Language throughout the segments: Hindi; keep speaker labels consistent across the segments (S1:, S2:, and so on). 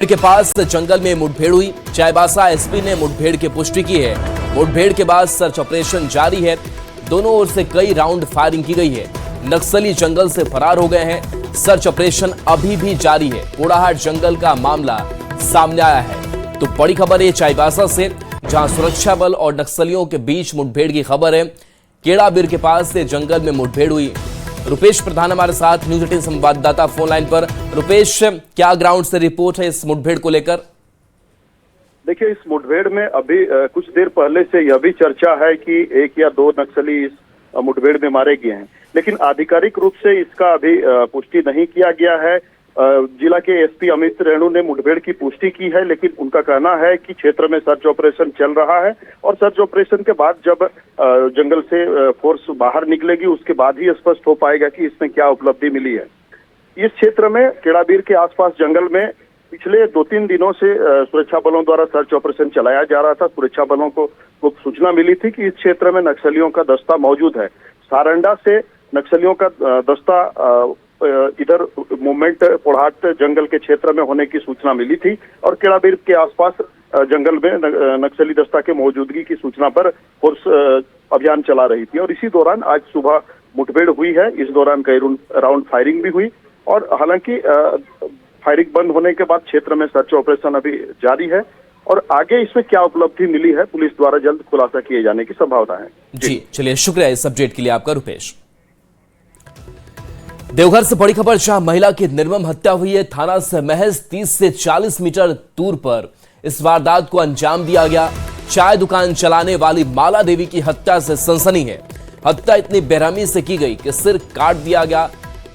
S1: के पास जंगल में मुठभेड़ हुई। चाईबासा एसपी ने मुठभेड़ की पुष्टि की है। मुठभेड़ के बाद सर्च ऑपरेशन जारी है। दोनों ओर से कई राउंड फायरिंग की गई है। नक्सली जंगल से फरार हो गए हैं। सर्च ऑपरेशन अभी भी जारी है। कोड़ाहाट जंगल का मामला सामने आया है। तो बड़ी खबर है चाईबासा से, जहां सुरक्षा बल और नक्सलियों के बीच मुठभेड़ की खबर है। केड़ाबीर के पास से जंगल में मुठभेड़ हुई। रुपेश प्रधान हमारे साथ न्यूज 18 संवाददाता फोन लाइन पर। रुपेश, क्या ग्राउंड से रिपोर्ट है इस मुठभेड़ को लेकर?
S2: देखिए, इस मुठभेड़ में अभी कुछ देर पहले से यह भी चर्चा है कि 1 या 2 नक्सली इस मुठभेड़ में मारे गए हैं, लेकिन आधिकारिक रूप से इसका अभी पुष्टि नहीं किया गया है। जिला के एसपी अमित रेणु ने मुठभेड़ की पुष्टि की है, लेकिन उनका कहना है कि क्षेत्र में सर्च ऑपरेशन चल रहा है और सर्च ऑपरेशन के बाद जब जंगल से फोर्स बाहर निकलेगी उसके बाद ही स्पष्ट हो पाएगा कि इसमें क्या उपलब्धि मिली है। इस क्षेत्र में केड़ाबीर के आसपास जंगल में पिछले 2-3 दिनों से सुरक्षा बलों द्वारा सर्च ऑपरेशन चलाया जा रहा था। सुरक्षा बलों को सूचना मिली थी कि इस क्षेत्र में नक्सलियों का दस्ता मौजूद है। सारंडा से नक्सलियों का दस्ता इधर मूवमेंट कोड़ाहाट जंगल के क्षेत्र में होने की सूचना मिली थी और केड़ाबीर के आसपास जंगल में नक्सली दस्ता के मौजूदगी की सूचना पर फोर्स अभियान चला रही थी और इसी दौरान आज सुबह मुठभेड़ हुई है। इस दौरान कई राउंड फायरिंग भी हुई और हालांकि फायरिंग बंद होने के बाद क्षेत्र में सर्च ऑपरेशन अभी जारी है और आगे इसमें क्या उपलब्धि मिली है पुलिस द्वारा जल्द खुलासा किए जाने की संभावना है।
S1: जी चलिए, शुक्रिया इस अपडेट के लिए आपका रुपेश। देवघर से बड़ी खबर, जहां महिला की निर्मम हत्या हुई है। थाना से महज 30 से 40 मीटर दूर पर इस वारदात को अंजाम दिया गया। चाय दुकान चलाने वाली माला देवी की हत्या से सनसनी है। हत्या इतनी बेरहमी से की गई कि सिर काट दिया गया।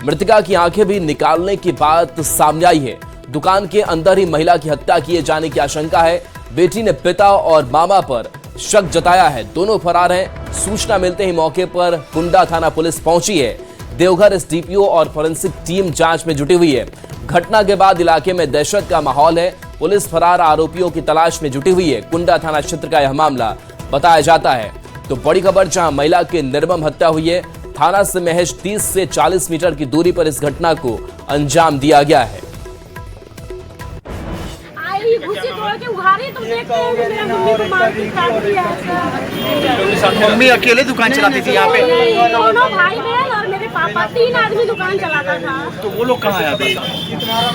S1: मृतका की आंखें भी निकालने की बात सामने आई है। दुकान के अंदर ही महिला की हत्या किए जाने की आशंका है। बेटी ने पिता और मामा पर शक जताया है। दोनों फरार हैं। सूचना मिलते ही मौके पर कुंडा थाना पुलिस पहुंची है। देवघर एसडीपीओ और फोरेंसिक टीम जांच में जुटी हुई है। घटना के बाद इलाके में दहशत का माहौल है। पुलिस फरार आरोपियों की तलाश में जुटी हुई है। कुंडा थाना क्षेत्र का यह मामला बताया जाता है। तो बड़ी खबर, जहां महिला की निर्मम हत्या हुई है। थाना से महज 30 से 40 मीटर की दूरी पर इस घटना को अंजाम दिया गया है।
S3: मम्मी अकेले दुकान चलाती थी यहाँ पे?
S4: दोनों भाई बहन और मेरे पापा 3 आदमी दुकान चलाता था।
S3: तो वो लोग कहाँ आया था?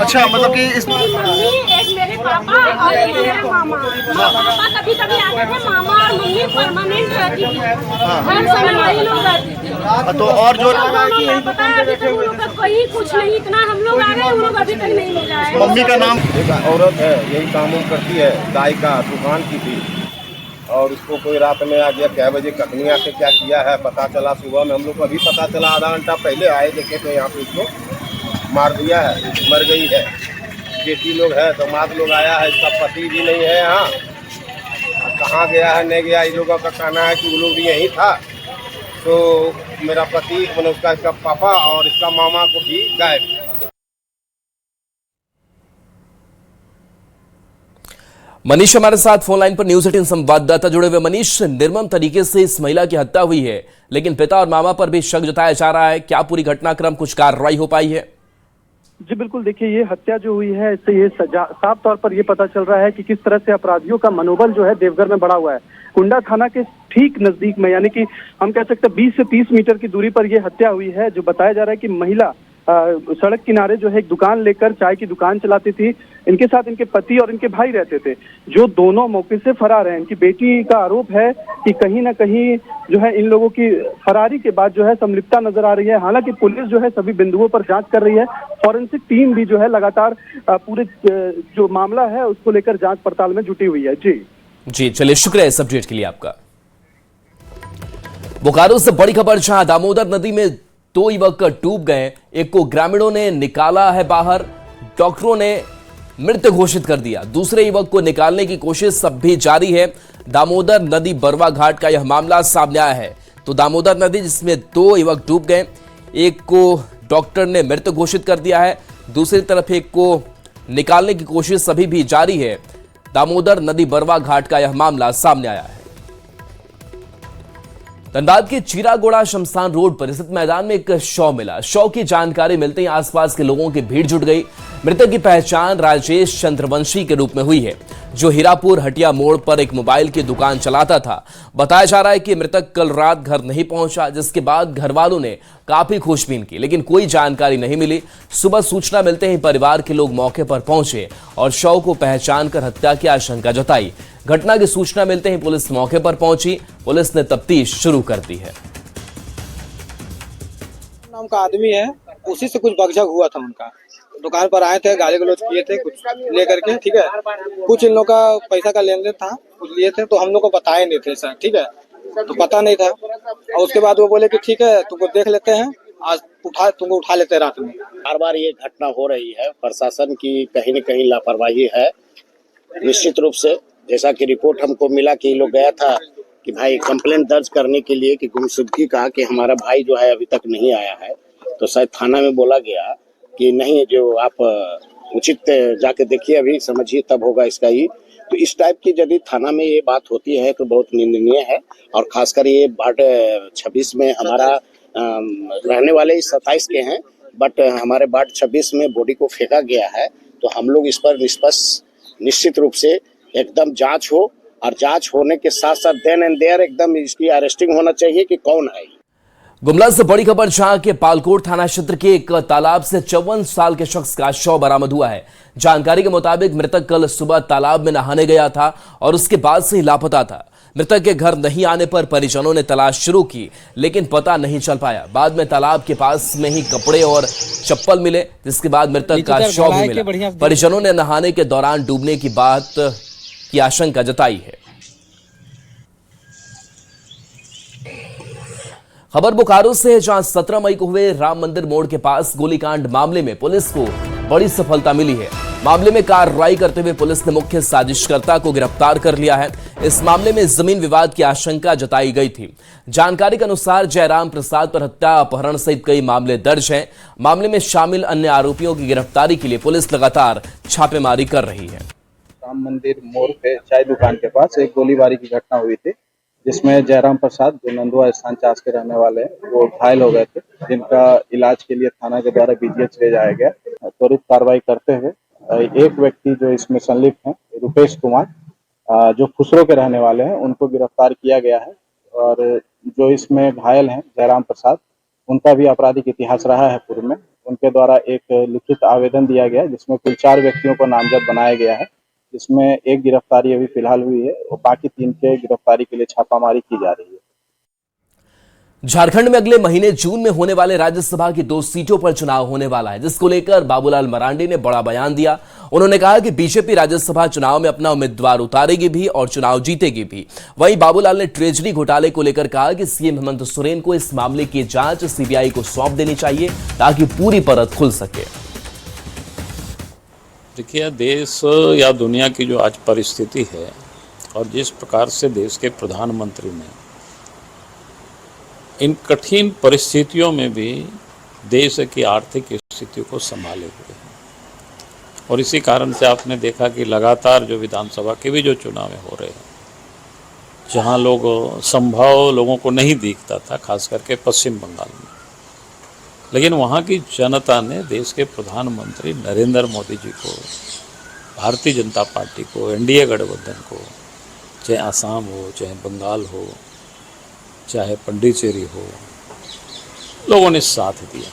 S3: अच्छा, मतलब कि इस
S4: मम्मी, एक मेरे पापा और एक मेरे मामा। पापा कभी कभी आते थे, मामा और मम्मी परमानेंट रहती थी। हर समय वही लोग रहती थी।
S3: तो और जो
S4: पता है अभी तक उन लोग का कोई कुछ नहीं, इतना हम लोग आ गए, उन लोग अभी तक नहीं मिला है।
S3: मम्मी का नाम?
S5: एक औरत है, यही काम करती है, गाय का दुकान की थी और उसको कोई रात में आ गया। क्या बजे कखनी आके क्या किया है पता चला। सुबह में हम लोग को अभी पता चला, आधा घंटा पहले आए, देखे तो यहाँ पे उसको मार दिया है, मर गई है। बेटी लोग है, दामाद लोग आया है, इसका पति भी नहीं है यहाँ। कहाँ गया है नहीं गया, इन लोगों का कहना है कि वो लोग भी यहीं था। तो मेरा पति, मैंने उसका इसका पापा और इसका मामा को भी गायब।
S1: मनीष हमारे साथ फोन लाइन पर न्यूज 18 संवाददाता जुड़े हुए। मनीष, निर्मम तरीके से इस महिला की हत्या हुई है, लेकिन पिता और मामा पर भी शक जताया जा रहा है। क्या पूरी घटनाक्रम कुछ कार्रवाई हो पाई है?
S6: जी बिल्कुल, देखिए ये हत्या जो हुई है इससे ये साफ तौर पर ये पता चल रहा है कि किस तरह से अपराधियों का मनोबल जो है देवघर में बढ़ा हुआ है। कुंडा थाना के ठीक नजदीक में, यानी कि हम कह सकते हैं 20 से 30 मीटर की दूरी पर यह हत्या हुई है। जो बताया जा रहा है कि महिला सड़क किनारे जो है एक दुकान लेकर चाय की दुकान चलाती थी। इनके साथ इनके पति और इनके भाई रहते थे, जो दोनों मौके से फरार हैं। इनकी बेटी का आरोप है कि कहीं ना कहीं जो है इन लोगों की फरारी के बाद जो है संलिप्तता नजर आ रही है। हालांकि पुलिस जो है सभी बिंदुओं पर जांच कर रही है। फॉरेंसिक टीम भी जो है लगातार पूरे जो मामला है उसको लेकर जांच पड़ताल में जुटी हुई है।
S1: जी चलिए, शुक्रिया इस अपडेट के लिए आपका। बोकारो से बड़ी खबर, जहां दामोदर नदी में 2 युवक डूब गए। एक को ग्रामीणों ने निकाला है बाहर, डॉक्टरों ने मृत घोषित कर दिया। दूसरे युवक को निकालने की कोशिश अब भी जारी है। दामोदर नदी बरवा घाट का यह मामला सामने आया है। तो दामोदर नदी जिसमें 2 युवक डूब गए, एक को डॉक्टर ने मृत घोषित कर दिया है, दूसरी तरफ एक को निकालने की कोशिश अभी भी जारी है। दामोदर नदी बरवा घाट का यह मामला सामने आया है। धनबाद के चीरागोड़ा शमशान रोड पर स्थित मैदान में एक शव मिला। शव की जानकारी मिलते ही आसपास के लोगों की भीड़ जुट गई। मृतक की पहचान राजेश चंद्रवंशी के रूप में हुई है, जो हीरापुर हटिया मोड़ पर एक मोबाइल की दुकान चलाता था। बताया जा रहा है कि मृतक कल रात घर नहीं पहुंचा, जिसके बाद घर वालों ने काफी खोजबीन की, लेकिन कोई जानकारी नहीं मिली। सुबह सूचना मिलते ही परिवार के लोग मौके पर पहुंचे और शव को पहचान कर हत्या की आशंका जताई। घटना की सूचना मिलते ही पुलिस मौके पर पहुंची। पुलिस ने तफ्तीश शुरू कर दी है।
S7: नाम का आदमी है, उसी से कुछ बकझक हुआ था। उनका दुकान पर आए थे, गाली गलौज किए थे कुछ लेकर के, ठीक है। कुछ इन लोग का पैसा का लेन देन था, कुछ लिए थे, तो हम लोग को बताए नहीं थे सर, ठीक है, तो पता नहीं था। और उसके बाद वो बोले कि ठीक है तुमको देख लेते हैं, आज तुमको उठा लेते हैं रात में।
S8: बार बार ये घटना हो रही है, प्रशासन की कहीं न कहीं लापरवाही है। निश्चित रूप से जैसा कि रिपोर्ट हमको मिला कि लोग गया था कि भाई कंप्लेंट दर्ज करने के लिए कि गुमशुदगी का कि हमारा भाई जो है अभी तक नहीं आया है, तो शायद थाना में बोला गया कि नहीं, जो आप उचित जाके देखिए, अभी समझिए तब होगा इसका ही। तो इस टाइप की यदि थाना में ये बात होती है तो बहुत निंदनीय है। और खासकर ये वार्ड 26 में हमारा रहने वाले 27 के हैं, बट हमारे वार्ड 26 में बॉडी को फेंका गया है। तो हम लोग इस पर निश्चित रूप से एकदम जांच हो, और जांच होने के साथ साथ देन एंड देयर एकदम इसकी अरेस्टिंग होना चाहिए कि कौन है।
S1: गुमला से बड़ी खबर, जहां के पालकोट थाना क्षेत्र के एक तालाब से 54 साल के शख्स का शव बरामद हुआ है। जानकारी के मुताबिक मृतक कल सुबह तालाब में नहाने गया था और उसके बाद से ही लापता था। मृतक के घर नहीं आने पर परिजनों ने तलाश शुरू की, लेकिन पता नहीं चल पाया। बाद में तालाब के पास में ही कपड़े और चप्पल मिले, जिसके बाद मृतक का शव भी मिला। परिजनों ने नहाने के दौरान डूबने की बात की आशंका जताई है। खबर बोकारो से है, जहां 17 मई को हुए राम मंदिर मोड़ के पास गोलीकांड मामले में पुलिस को बड़ी सफलता मिली है। मामले में कार्रवाई करते हुए पुलिस ने मुख्य साजिशकर्ता को गिरफ्तार कर लिया है। इस मामले में जमीन विवाद की आशंका जताई गई थी। जानकारी के अनुसार जयराम प्रसाद पर हत्या, अपहरण सहित कई मामले दर्ज हैं। मामले में शामिल अन्य आरोपियों की गिरफ्तारी के लिए पुलिस लगातार छापेमारी कर रही है।
S9: राम मंदिर मोड़ पे चाय दुकान के पास एक गोलीबारी की घटना हुई थी, जिसमें जयराम प्रसाद, जो नंदुआ स्थान चास के रहने वाले हैं, वो घायल हो गए थे, जिनका इलाज के लिए थाना के द्वारा बीजीएच ले जाया गया। त्वरित कार्रवाई करते हुए एक व्यक्ति जो इसमें संलिप्त हैं, रुपेश कुमार, जो खुसरो के रहने वाले हैं, उनको गिरफ्तार किया गया है। और जो इसमें घायल हैं जयराम प्रसाद, उनका भी आपराधिक इतिहास रहा है पूर्व में। उनके द्वारा एक लिखित आवेदन दिया गया, जिसमें कुल 4 व्यक्तियों को नामजद बनाया गया है, जिसमें एक गिरफ्तारी अभी फिलहाल हुई है और बाकी 3 के गिरफ्तारी के लिए छापामारी की जा रही है।
S1: झारखंड में अगले महीने जून में होने वाले राज्यसभा की 2 सीटों पर चुनाव होने वाला है, जिसको लेकर बाबूलाल मरांडी ने बड़ा बयान दिया। उन्होंने कहा कि बीजेपी राज्यसभा चुनाव में अपना उम्मीदवार उतारेगी भी और चुनाव जीतेगी भी। वहीं बाबूलाल ने ट्रेजरी घोटाले को लेकर कहा कि सीएम हेमंत सोरेन को इस मामले की जांच सीबीआई को सौंप देनी चाहिए, ताकि पूरी परत खुल सके।
S10: देखिए, देश या दुनिया की जो आज परिस्थिति है और जिस प्रकार से देश के प्रधानमंत्री ने इन कठिन परिस्थितियों में भी देश की आर्थिक स्थिति को संभाले हुए हैं, और इसी कारण से आपने देखा कि लगातार जो विधानसभा के भी जो चुनाव हो रहे हैं, जहां संभव लोगों को नहीं दिखता था, खास करके पश्चिम बंगाल में, लेकिन वहाँ की जनता ने देश के प्रधानमंत्री नरेंद्र मोदी जी को, भारतीय जनता पार्टी को, एनडीए गठबंधन को, चाहे आसाम हो, चाहे बंगाल हो, चाहे पंडिचेरी हो, लोगों ने साथ दिया।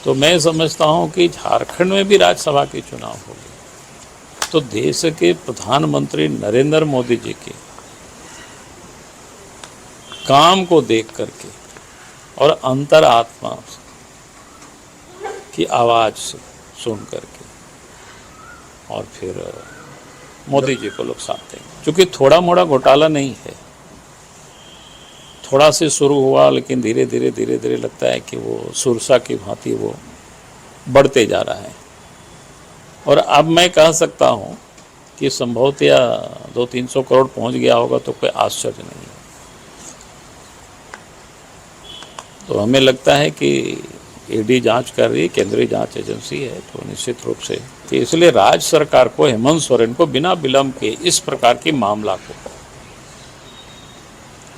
S10: तो मैं समझता हूँ कि झारखंड में भी राज्यसभा के चुनाव होंगे, तो देश के प्रधानमंत्री नरेंद्र मोदी जी के काम को देख करके और अंतरात्मा की आवाज़ से सुन करके और फिर मोदी जी को लोग साथ देंगे। क्योंकि थोड़ा मोड़ा घोटाला नहीं है, थोड़ा से शुरू हुआ, लेकिन धीरे धीरे लगता है कि वो सुरसा की भांति वो बढ़ते जा रहा है। और अब मैं कह सकता हूँ कि संभवतः 200-300 करोड़ पहुँच गया होगा, तो कोई आश्चर्य नहीं है। तो हमें लगता है कि ईडी जांच कर रही है, केंद्रीय जांच एजेंसी है, तो निश्चित रूप से कि इसलिए राज्य सरकार को, हेमंत सोरेन को बिना विलंब के इस प्रकार की मामला को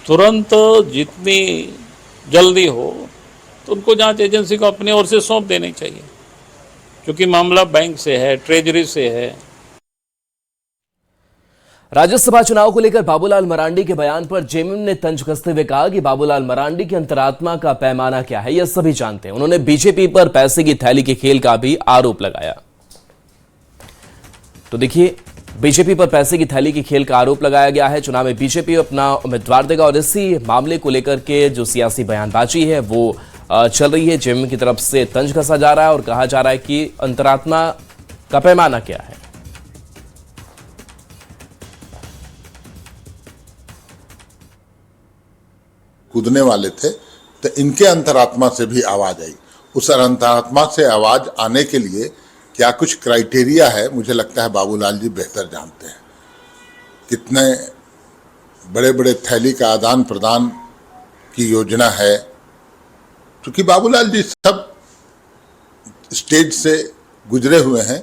S10: तुरंत जितनी जल्दी हो तो उनको जांच एजेंसी को अपनी ओर से सौंप देनी चाहिए। क्योंकि मामला बैंक से है, ट्रेजरी से है।
S1: राज्यसभा चुनाव को लेकर बाबूलाल मरांडी के बयान पर जेएमएम ने तंज कसते हुए कहा कि बाबूलाल मरांडी की अंतरात्मा का पैमाना क्या है, यह सभी जानते हैं। उन्होंने बीजेपी पर पैसे की थैली के खेल का भी आरोप लगाया। तो देखिए, बीजेपी पर पैसे की थैली के खेल का आरोप लगाया गया है। चुनाव में बीजेपी अपना उम्मीदवार देगा और इसी मामले को लेकर के जो सियासी बयानबाजी है वो चल रही है। जेएमएम की तरफ से तंज कसा जा रहा है और कहा जा रहा है कि अंतरात्मा का पैमाना क्या है।
S11: कूदने वाले थे तो इनके अंतरात्मा से भी आवाज आई। उस अंतरात्मा से आवाज आने के लिए क्या कुछ क्राइटेरिया है, मुझे लगता है बाबूलाल जी बेहतर जानते हैं। कितने बड़े बड़े थैली का आदान प्रदान की योजना है, क्योंकि बाबूलाल जी सब स्टेज से गुजरे हुए हैं।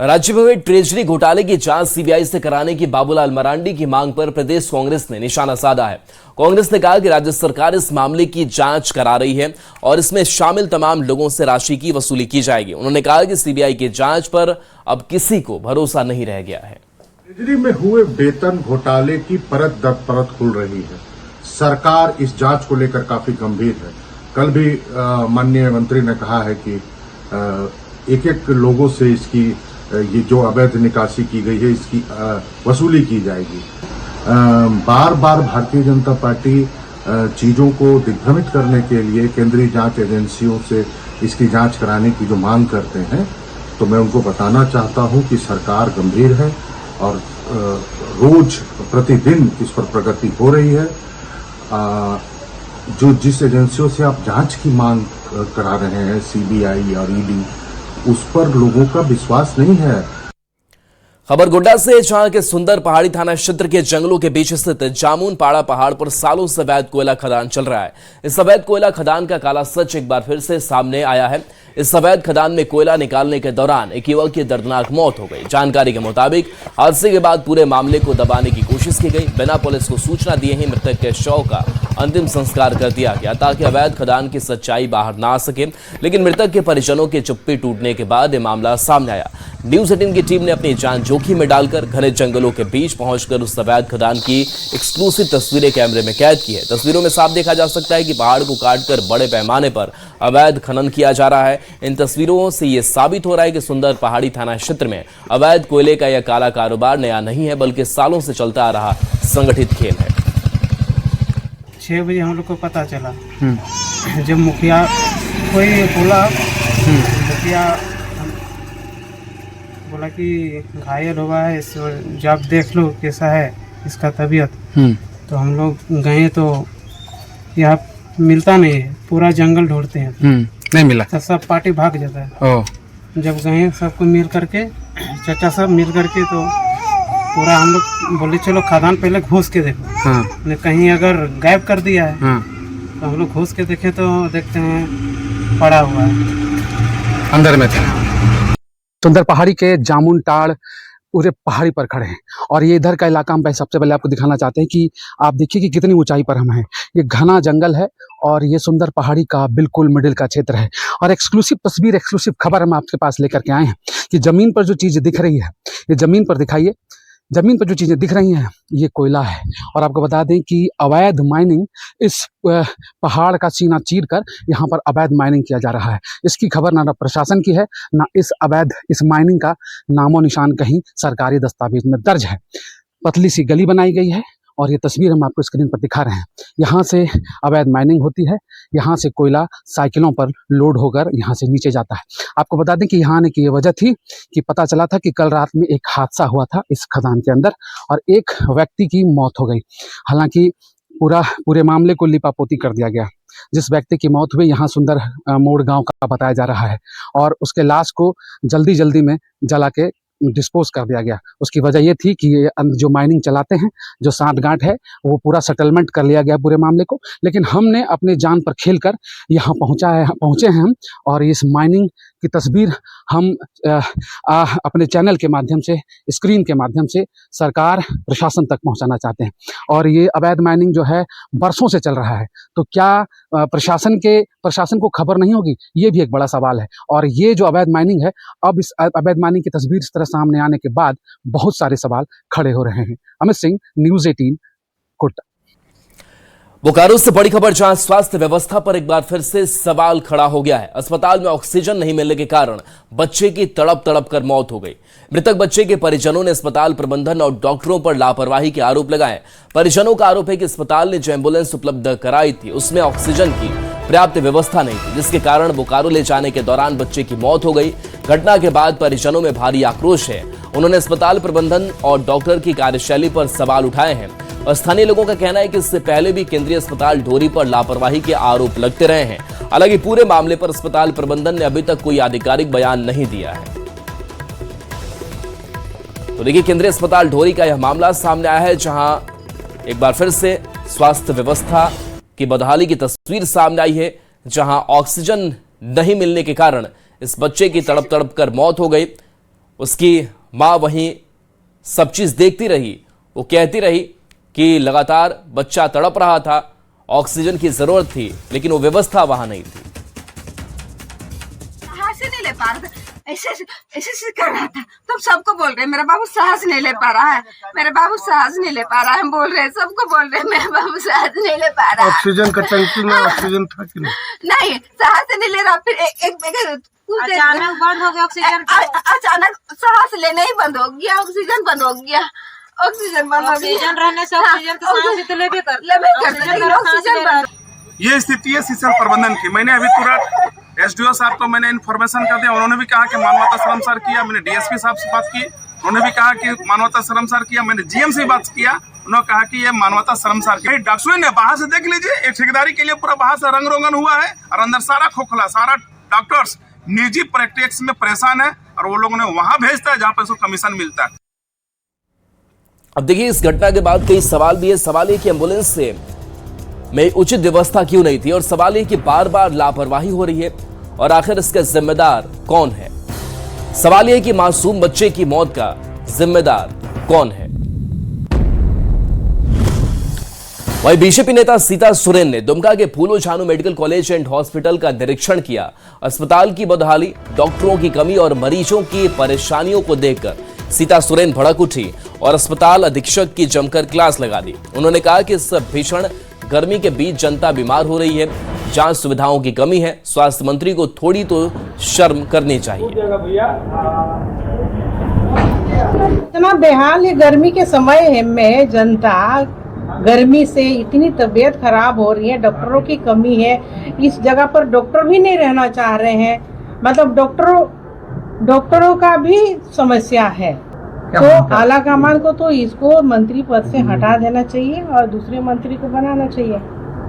S1: राज्य में ट्रेजरी घोटाले की जांच सीबीआई से कराने की बाबूलाल मरांडी की मांग पर प्रदेश कांग्रेस ने निशाना साधा है। कांग्रेस ने कहा कि राज्य सरकार इस मामले की जांच करा रही है और इसमें शामिल तमाम लोगों से राशि की वसूली की जाएगी। उन्होंने कहा कि सीबीआई की जांच पर अब किसी को भरोसा नहीं रह गया है।
S12: ट्रेजरी में हुए वेतन घोटाले की परत दर परत खुल रही है। सरकार इस जांच को लेकर काफी गंभीर है। कल भी माननीय मंत्री ने कहा है कि एक एक लोगों से इसकी ये जो अवैध निकासी की गई है इसकी वसूली की जाएगी। बार बार भारतीय जनता पार्टी चीजों को दिग्भ्रमित करने के लिए केंद्रीय जांच एजेंसियों से इसकी जांच कराने की जो मांग करते हैं, तो मैं उनको बताना चाहता हूं कि सरकार गंभीर है और रोज प्रतिदिन इस पर प्रगति हो रही है। जो जिस एजेंसियों से आप जांच की मांग करा रहे हैं, सीबीआई और ईडी, उस पर लोगों का विश्वास नहीं है।
S1: खबर गोड्डा से, जहां के सुंदर पहाड़ी थाना क्षेत्र के जंगलों के बीच स्थित जामुन पाड़ा पहाड़ पर सालों से अवैध कोयला खदान चल रहा है। इस अवैध कोयला खदान का काला सच एक बार फिर से सामने आया है। इस अवैध खदान में कोयला निकालने के दौरान एक युवक की दर्दनाक मौत हो गई। जानकारी के मुताबिक हादसे के बाद पूरे मामले को दबाने की कोशिश की गई। बिना पुलिस को सूचना दिए ही मृतक के शव का अंतिम संस्कार कर दिया गया ताकि अवैध खदान की सच्चाई बाहर ना आ सके। लेकिन मृतक के परिजनों के चुप्पी टूटने के बाद यह मामला सामने आया। न्यूज 18 की टीम ने अपनी जान जोखिम में डालकर घने जंगलों के बीच पहुंचकर उस अवैध खदान की एक्सक्लूसिव तस्वीरें कैमरे में कैद की है। तस्वीरों में साफ देखा जा सकता है कि पहाड़ को काटकर बड़े पैमाने पर अवैध खनन किया जा रहा है। इन तस्वीरों से यह साबित हो रहा है कि सुंदर पहाड़ी थाना क्षेत्र में अवैध कोयले का यह काला कारोबार नया नहीं है, बल्कि सालों से चलता आ रहा संगठित खेल है।
S13: 6 बजे हम लोग को पता चला, जब मुखिया कोई बोला, मुखिया बोला कि घायल हुआ है, इसको जब देख लो कैसा है इसका तबीयत। तो हम लोग गए तो यहाँ मिलता नहीं है, पूरा जंगल ढूंढते हैं,
S7: नहीं मिला
S13: तो सब पार्टी भाग जाता है। जब गए सबको मिल करके, चाचा सब मिल करके, तो पूरा हम लोग बोले चलो खदान पहले घुस के देखो, ने कहीं अगर गायब कर दिया है। तो हम लोग घुस के देखे तो देखते हैं पड़ा हुआ है,
S7: अंदर में था। सुंदर पहाड़ी के जामुन टाड़ पूरे पहाड़ी पर खड़े हैं और ये इधर का इलाका हम सबसे पहले आपको दिखाना चाहते हैं कि आप देखिए कि कितनी ऊंचाई पर हम हैं। ये घना जंगल है और ये सुंदर पहाड़ी का बिल्कुल मिडिल का क्षेत्र है। और एक्सक्लूसिव तस्वीर, एक्सक्लूसिव खबर हम आपके पास लेकर के आए हैं कि जमीन पर जो चीज़ दिख रही है, ये जमीन पर दिखाइए, जमीन पर जो चीज़ें दिख रही हैं ये कोयला है। और आपको बता दें कि अवैध माइनिंग, इस पहाड़ का सीना चीर कर यहाँ पर अवैध माइनिंग किया जा रहा है। इसकी खबर ना प्रशासन की है, ना इस माइनिंग का नामो निशान कहीं सरकारी दस्तावेज में दर्ज है। पतली सी गली बनाई गई है और ये तस्वीर हम आपको स्क्रीन पर दिखा रहे हैं। यहाँ से अवैध माइनिंग होती है, यहाँ से कोयला साइकिलों पर लोड होकर यहाँ से नीचे जाता है। आपको बता दें कि यहाँ आने की ये वजह थी कि पता चला था कि कल रात में एक हादसा हुआ था इस खदान के अंदर और एक व्यक्ति की मौत हो गई। हालांकि पूरे मामले को लिपापोती कर दिया गया। जिस व्यक्ति की मौत हुई यहाँ सुंदर मोड़ गाँव का बताया जा रहा है और उसके लाश को जल्दी में जला के डिस्पोज कर दिया गया। उसकी वजह ये थी कि ये जो माइनिंग चलाते हैं, जो सांठगांठ है, वो पूरा सेटलमेंट कर लिया गया पूरे मामले को। लेकिन हमने अपने जान पर खेलकर यहाँ पहुँचे हैं हम और इस माइनिंग
S14: की तस्वीर हम अपने चैनल के माध्यम से, स्क्रीन के माध्यम से सरकार प्रशासन तक पहुंचाना चाहते हैं। और ये अवैध माइनिंग जो है बरसों से चल रहा है, तो क्या प्रशासन को खबर नहीं होगी? ये भी एक बड़ा सवाल है। और ये जो अवैध माइनिंग है, अब इस अवैध माइनिंग की तस्वीर इस तरह सामने आने के बाद बहुत सारे सवाल खड़े हो रहे हैं। अमित सिंह, न्यूज़ 18, कोटा।
S1: बोकारो से बड़ी खबर, जहां स्वास्थ्य व्यवस्था पर एक बार फिर से सवाल खड़ा हो गया है। अस्पताल में ऑक्सीजन नहीं मिलने के कारण बच्चे की तड़प तड़प कर मौत हो गई। मृतक बच्चे के परिजनों ने अस्पताल प्रबंधन और डॉक्टरों पर लापरवाही के आरोप लगाए। परिजनों का आरोप है कि अस्पताल ने जो एम्बुलेंस उपलब्ध कराई थी उसमें ऑक्सीजन की पर्याप्त व्यवस्था नहीं थी, जिसके कारण बोकारो ले जाने के दौरान बच्चे की मौत हो गई। घटना के बाद परिजनों में भारी आक्रोश है। उन्होंने अस्पताल प्रबंधन और डॉक्टर की कार्यशैली पर सवाल उठाए हैं। और स्थानीय लोगों का कहना है कि इससे पहले भी केंद्रीय अस्पताल ढोरी पर लापरवाही के आरोप लगते रहे हैं। हालांकि पूरे मामले पर अस्पताल प्रबंधन ने अभी तक कोई आधिकारिक बयान नहीं दिया है। तो देखिए, केंद्रीय अस्पताल ढोरी का यह मामला सामने आया है, जहां एक बार फिर से स्वास्थ्य व्यवस्था की बदहाली की तस्वीर सामने आई है, जहां ऑक्सीजन नहीं मिलने के कारण इस बच्चे की तड़प तड़प कर मौत हो गई। उसकी मां वहीं सब चीज देखती रही। वो कहती रही कि लगातार बच्चा तड़प रहा था, ऑक्सीजन की जरूरत थी, लेकिन वो व्यवस्था वहां नहीं थी।
S15: से नहीं ले पा रहा था, ऐसे कर रहा था। तुम सबको बोल रहे मेरा बाबू सांस नहीं ले पा रहा है, मेरे बाबू सांस नहीं ले पा रहा है, हम बोल रहे हैं, सबको बोल रहे हैं मेरा बाबू सांस नहीं ले पा रहा है।
S3: ऑक्सीजन का टंकी में ऑक्सीजन था कि
S15: नहीं, सांस नहीं ले रहा। फिर
S4: अचानक बंद हो गया ऑक्सीजन,
S15: अचानक सांस लेना ही बंद हो गया, ऑक्सीजन बंद हो गया। ऑक्सीजन बंद हो गया,
S4: ऑक्सीजन रहने से ऑक्सीजन तो सांस तो लेबे
S15: ऑक्सीजन।
S16: ये स्थिति है सीसल प्रबंधन की। मैंने अभी तुरंत एसडीओ साहब को मैंने इन्फॉर्मेशन कर दिया, उन्होंने भी कहा कि मानवता शर्मसार किया। मैंने डीएसपी साहब से बात की, उन्होंने भी कहा कि मानवता शर्मसार किया। मैंने जीएम से बात किया, उन्होंने कहा कि ये मानवता शर्मसार किया। डॉक्टर ने बाहर से देख लीजिए, एक ठेकेदारी के लिए पूरा बाहर से रंग रोगन हुआ है और अंदर सारा खोखला। सारा डॉक्टर्स निजी प्रैक्टिस में परेशान है और वो लोगों ने वहां भेजता है जहां पर उसको कमीशन मिलता है।
S1: अब देखिए, इस घटना के बाद कई सवाल भी है। सवाल है कि एम्बुलेंस से में उचित व्यवस्था क्यों नहीं थी, और सवाल है कि बार बार लापरवाही हो रही है, और आखिर इसका जिम्मेदार कौन है। सवाल यह कि मासूम बच्चे की मौत का जिम्मेदार कौन है। वहीं बीजेपी नेता सीता सोरेन ने दुमका के फूलो झानो मेडिकल कॉलेज एंड हॉस्पिटल का निरीक्षण किया। अस्पताल की बदहाली, डॉक्टरों की कमी और मरीजों की परेशानियों को देखकर सीता सोरेन भड़क उठी और अस्पताल अधीक्षक की जमकर क्लास लगा दी। उन्होंने कहा कि इस भीषण गर्मी के बीच जनता बीमार हो रही है, जांच सुविधाओं की कमी है, स्वास्थ्य मंत्री को थोड़ी तो शर्म करनी चाहिए।
S17: इतना बेहाल है गर्मी के समय में, जनता गर्मी से इतनी तबीयत खराब हो रही है, डॉक्टरों की कमी है। इस जगह पर डॉक्टर भी नहीं रहना चाह रहे हैं, मतलब डॉक्टरों का भी समस्या है। तो आला कमान को तो इसको मंत्री पद से हटा देना चाहिए और दूसरे मंत्री को बनाना चाहिए,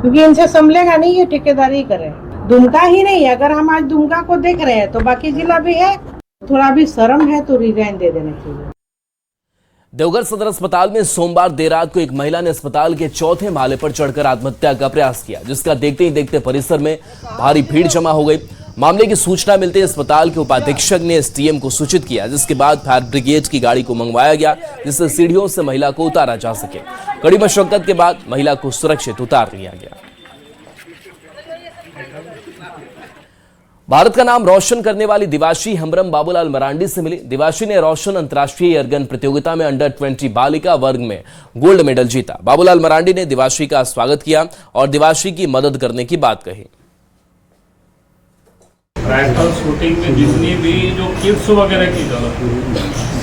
S17: क्योंकि इनसे संभलेगा नहीं, ये ठेकेदारी करे। दुमका ही नहीं, अगर हम आज दुमका को देख रहे हैं तो बाकी जिला भी है। थोड़ा भी शर्म है तो रिजाइन दे देना चाहिए।
S1: देवघर सदर अस्पताल में सोमवार देर रात को एक महिला ने अस्पताल के चौथे माले पर चढ़कर आत्महत्या का प्रयास किया, जिसका देखते ही देखते परिसर में भारी भीड़ जमा हो गई। मामले की सूचना मिलते ही अस्पताल के उपाधीक्षक ने एसडीएम को सूचित किया, जिसके बाद फायर ब्रिगेड की गाड़ी को मंगवाया गया, जिससे सीढ़ियों से महिला को उतारा जा सके। कड़ी मशक्कत के बाद महिला को सुरक्षित उतार लिया गया। भारत का नाम रोशन करने वाली दिवाशी हमरम बाबूलाल मरांडी से मिली। दिवाशी ने रोशन अंतर्राष्ट्रीय एयरगन प्रतियोगिता में अंडर 20 बालिका वर्ग में गोल्ड मेडल जीता। बाबूलाल मरांडी ने दिवाशी का स्वागत किया और दिवाशी की मदद करने की बात कही।
S10: राइफल शूटिंग में जितनी भी जो किट्स वगैरह की जरूरत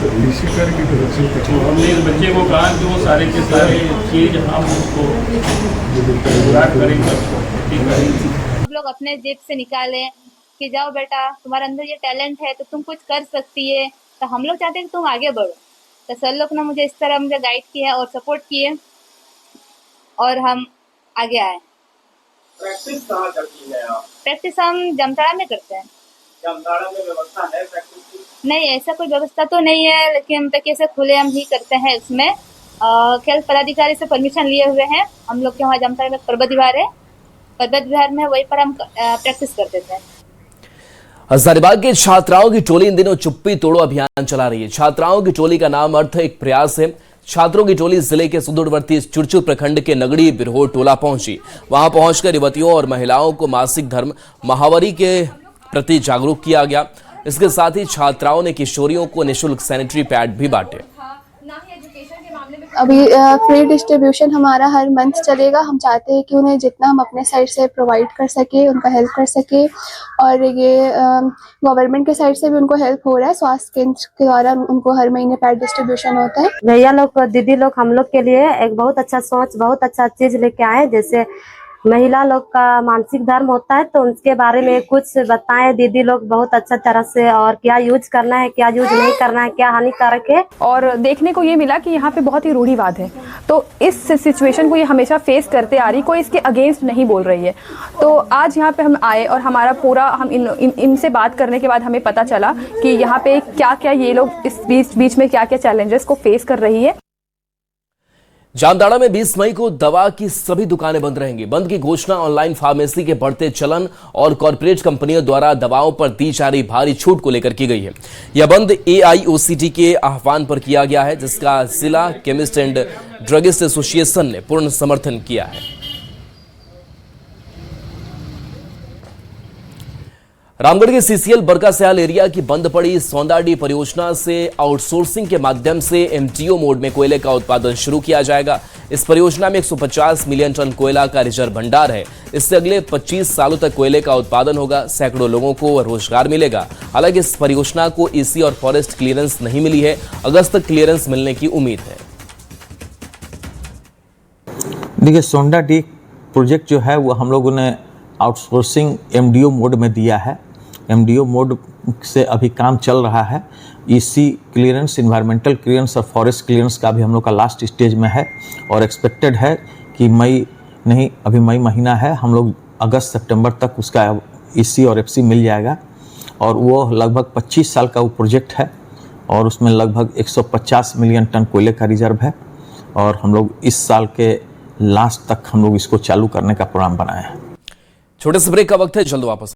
S10: तो हमने इस बच्चे को कहा कि वो सारे के सारे चीज हम उसको पूरा करेंगे।
S18: लोग अपने जेब से निकालें कि जाओ बेटा, तुम्हारे अंदर ये टैलेंट है तो तुम कुछ कर सकती है, तो हम लोग चाहते हैं कि तुम आगे बढ़ो। तो सर लोग ने मुझे इस तरह मुझे गाइड किया और सपोर्ट किए और हम आगे आए।
S3: प्रैक्टिस कहाँ करती है आप?
S18: प्रैक्टिस हम जामताड़ा में करते हैं।
S3: जामताड़ा में व्यवस्था है प्रैक्टिस की?
S18: नहीं, ऐसा कोई व्यवस्था तो नहीं है, लेकिन हम तो कैसे खुले हम ही करते हैं। इसमें खेल पदाधिकारी से परमिशन लिए हुए हैं। हम लोग के वहाँ जामताड़ा में पर्वत विहार है, पर्वत विहार में वहीं पर हम प्रैक्टिस करते थे।
S1: हजारीबाग के छात्राओं की टोली इन दिनों चुप्पी तोड़ो अभियान चला रही है। छात्राओं की टोली का नाम अर्थ एक प्रयास है। छात्रों की टोली जिले के सुदूरवर्ती चुरचुर प्रखंड के नगड़ी बिरहोर टोला पहुंची। वहां पहुंचकर युवतियों और महिलाओं को मासिक धर्म महावारी के प्रति जागरूक किया गया। इसके साथ ही छात्राओं ने किशोरियों को निःशुल्क सैनिटरी पैड भी बांटे।
S19: अभी फ्री डिस्ट्रीब्यूशन हमारा हर मंथ चलेगा। हम चाहते हैं कि उन्हें जितना हम अपने साइड से प्रोवाइड कर सके, उनका हेल्प कर सके, और ये गवर्नमेंट के साइड से भी उनको हेल्प हो रहा है। स्वास्थ्य केंद्र के द्वारा उनको हर महीने पैड डिस्ट्रीब्यूशन होता है।
S20: भैया लोग, दीदी लोग हम लोग के लिए एक बहुत अच्छा सोच, बहुत अच्छा चीज लेके आए। जैसे महिला लोग का मानसिक धर्म होता है, तो उनके बारे में कुछ बताएं दीदी लोग बहुत अच्छा तरह से, और क्या यूज करना है, क्या यूज नहीं करना है, क्या हानिकारक है।
S21: और देखने को ये मिला कि यहाँ पे बहुत ही रूढ़िवाद है, तो इस सिचुएशन को ये हमेशा फेस करते आ रही, कोई इसके अगेंस्ट नहीं बोल रही है। तो आज यहाँ पे हम आए और हमारा पूरा हम इनसे बात करने के बाद हमें पता चला कि यहाँ पे क्या क्या ये लोग इस बीच में क्या क्या चैलेंजेस को फेस कर रही है।
S1: जामताड़ा में 20 मई को दवा की सभी दुकानें बंद रहेंगी। बंद की घोषणा ऑनलाइन फार्मेसी के बढ़ते चलन और कॉरपोरेट कंपनियों द्वारा दवाओं पर दी जा रही भारी छूट को लेकर की गई है। यह बंद AIOCT के आह्वान पर किया गया है, जिसका जिला केमिस्ट एंड ड्रगिस्ट एसोसिएशन ने पूर्ण समर्थन किया है। रामगढ़ के CCL बरकासयाल एरिया की बंद पड़ी सौंदाडी परियोजना से आउटसोर्सिंग के माध्यम से MTO मोड में कोयले का उत्पादन शुरू किया जाएगा। इस परियोजना में 150 मिलियन टन कोयला का रिजर्व भंडार है। इससे अगले 25 सालों तक कोयले का उत्पादन होगा। सैकड़ों लोगों को रोजगार मिलेगा। हालांकि इस परियोजना को EC और फॉरेस्ट क्लियरेंस नहीं मिली है। अगस्त तक क्लियरेंस मिलने की उम्मीद है।
S22: देखिए, सौंदाडी प्रोजेक्ट जो है वो हम लोगों ने आउटसोर्सिंग MDO मोड में दिया है। MDO मोड से अभी काम चल रहा है। EC क्लियरेंस, इन्वायरमेंटल क्लियरेंस और फॉरेस्ट क्लियरेंस का भी हम लोग का लास्ट स्टेज में है, और एक्सपेक्टेड है कि अभी मई महीना है, हम लोग अगस्त सितंबर तक उसका EC और FC मिल जाएगा। और वो लगभग 25 साल का वो प्रोजेक्ट है, और उसमें लगभग 150 मिलियन टन कोयले का रिजर्व है, और हम लोग इस साल के लास्ट तक हम लोग इसको चालू करने का प्रोग्राम बनाए हैं।
S1: छोटे से ब्रेक का वक्त है, जल्द वापस।